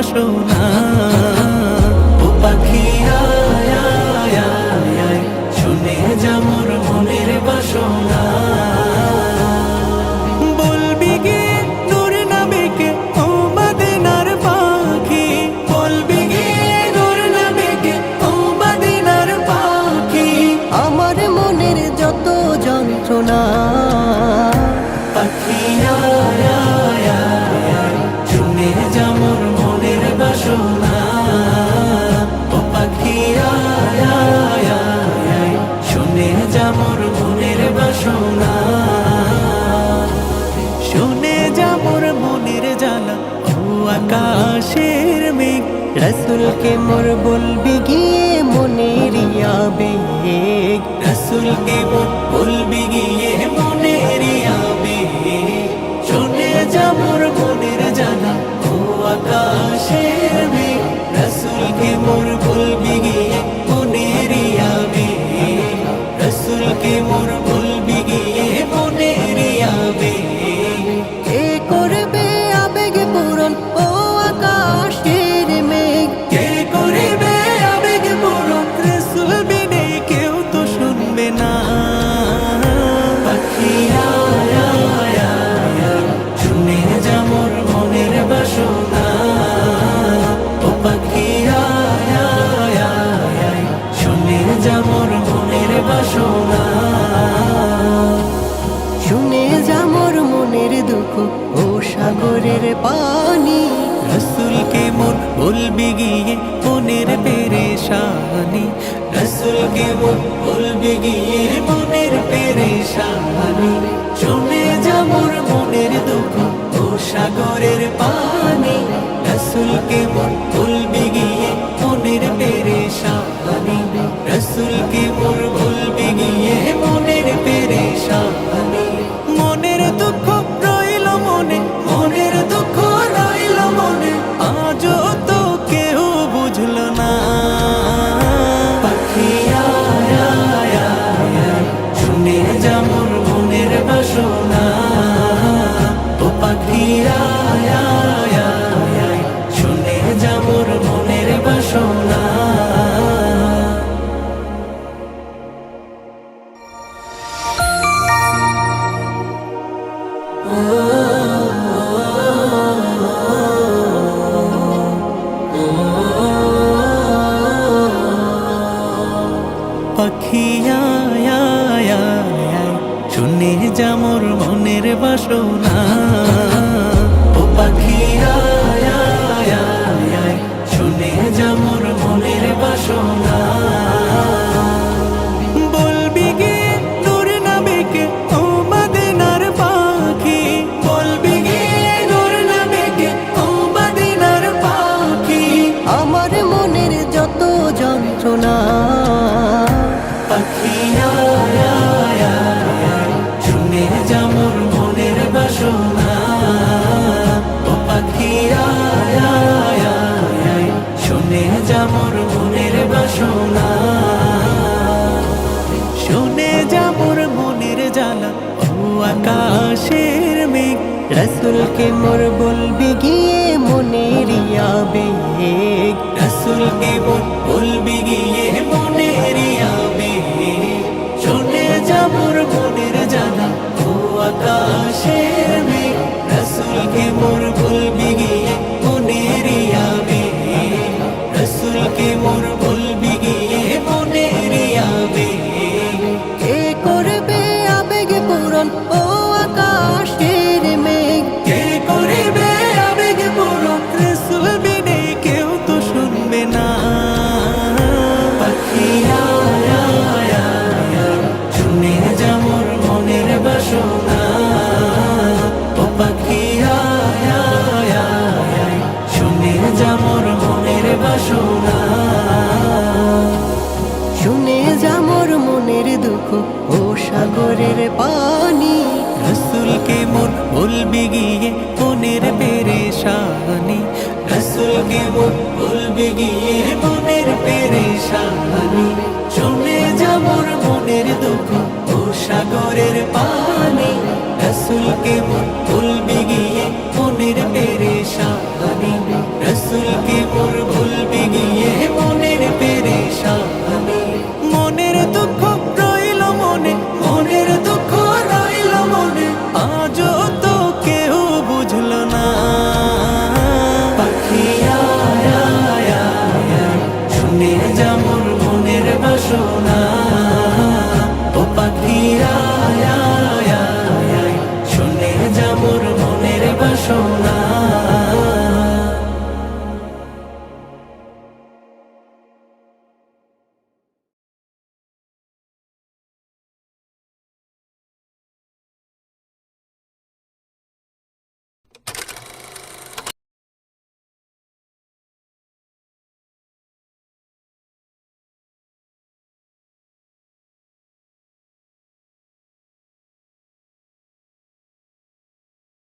বাসনা। ও পাখি আয় আয় আয় আয়, শুনে যা মোর মনের বাসনা। বলবি গিয়ে নূর নবীকে ও মদিনার পাখি, বলবি গিয়ে নূর নবীকে ও মদিনার পাখি। আমার মনের যত যন্ত্রণা, পাখি আয় আয় আয় আয়, শুনে যা মোর মনের বাসনা। ও পাখি আয় আয় আয় আয়, শুনে যা মোর মনের বাসনা। শুনে যা মোর মনের জ্বালা ও আকাশের মেঘ, রসুলকে মোর বলবি গিয়ে মনের আবেগ। রসুলকে মোর বলবি গিয়ে মনের আবেগ। শুনে যা মোর মনের জ্বালা ও আকাশের মেঘ, রসুলকে মোর বলবি গিয়ে মনের আবেগ। রসুলকে মোর বলবি গিয়ে মনের আবেগ। কে করবে আবেগ পূরণ ও আকাশের মেঘ? কে করিবে আবেগ পূরণ, রসুল বিনে কেউ তো শুনবে না। পাখি আয় আয় আয় আয়, শুনে যা মোর মনের বাসনা। ও পাখি আয় আয় আয় আয়, শুনে যা মোর মনের বাসনা। শুনে যা মোর মনের দুঃখ ও সাগরের পানি। রসুলকে মোর বলবি গিয়ে মনের পেরেশানি। রসুলকে মোর বলবি গিয়ে মনের পেরেশানি। শুনে যা মোর মনের দুঃখ ও সাগরের পানি। রসুলকে মোর বলবি গিয়ে মনের পেরেশানি। রসুলকে মোর বলবি গিয়ে মনের পেরেশানি। মনের দুঃখ রইল মনে, মনের দুঃখ রইল মনে, আজও তো কেউ বুঝল না। পাখি আয় আয় আয় আয়, শুনে যা মোর মনের বাসনা। ও পাখি আয় আয় আয় আয়, শুনে যা মোর মনের বাসনা। পাখি আয় আয় আয় আয়, শুনে যা মোর মনের বাসনা। ও পাখি আয় আয় আয় আয়, শুনে যা মোর মনের বাসনা। বলবি গিয়ে নূর নবীকে ও মদিনার পাখি, বলবি গিয়ে নূর নবীকে ও মদিনার পাখি। আমার মনের যত যন্ত্রণা, পাখি আয় আয় আয় আয়, শুনে যা মোর মনের বাসনা। ও পাখি আয় আয় আয় আয়, শুনে যা মোর মনের বাসনা। শুনে যা মোর মনের জ্বালা ও আকাশের মেঘ, রসুলকে মোর বলবি গিয়ে মনের আবেগ। রসুলকে মোর বলবি গিয়ে মনের আবেগ। শুনে যা মোর মনের জ্বালা ও আকাশের মেঘ, রসুলকে মোর বলবি গিয়ে মনের আবেগ। রসুলকে মোর বলবি গিয়ে মনের আবেগ। কে করবে আবেগ পূরণ ও আকাশের মেঘ? কে করিবে আবেগ পূরণ, রসুল বিনে কেউ তো শুনবে না। পাখি আয় আয় আয় আয়, শুনে যা মোর মনের বাসনা। ও পাখি আয় আয় আয় আয়, শুনে যা মোর মনের বাসনা। শুনে যা মোর মনের দুঃখ ও সাগরের পানি। রসুলকে মোর বলবি গিয়ে মনের পেরেশানি। রসুলকে মোর বলবি গিয়ে মনের পেরেশানি। শুনে যা মোর মনের দুঃখ ও সাগরের পানি। রসুলকে মোর বলবি গিয়ে মনের পেরেশানি। রসুল পালকে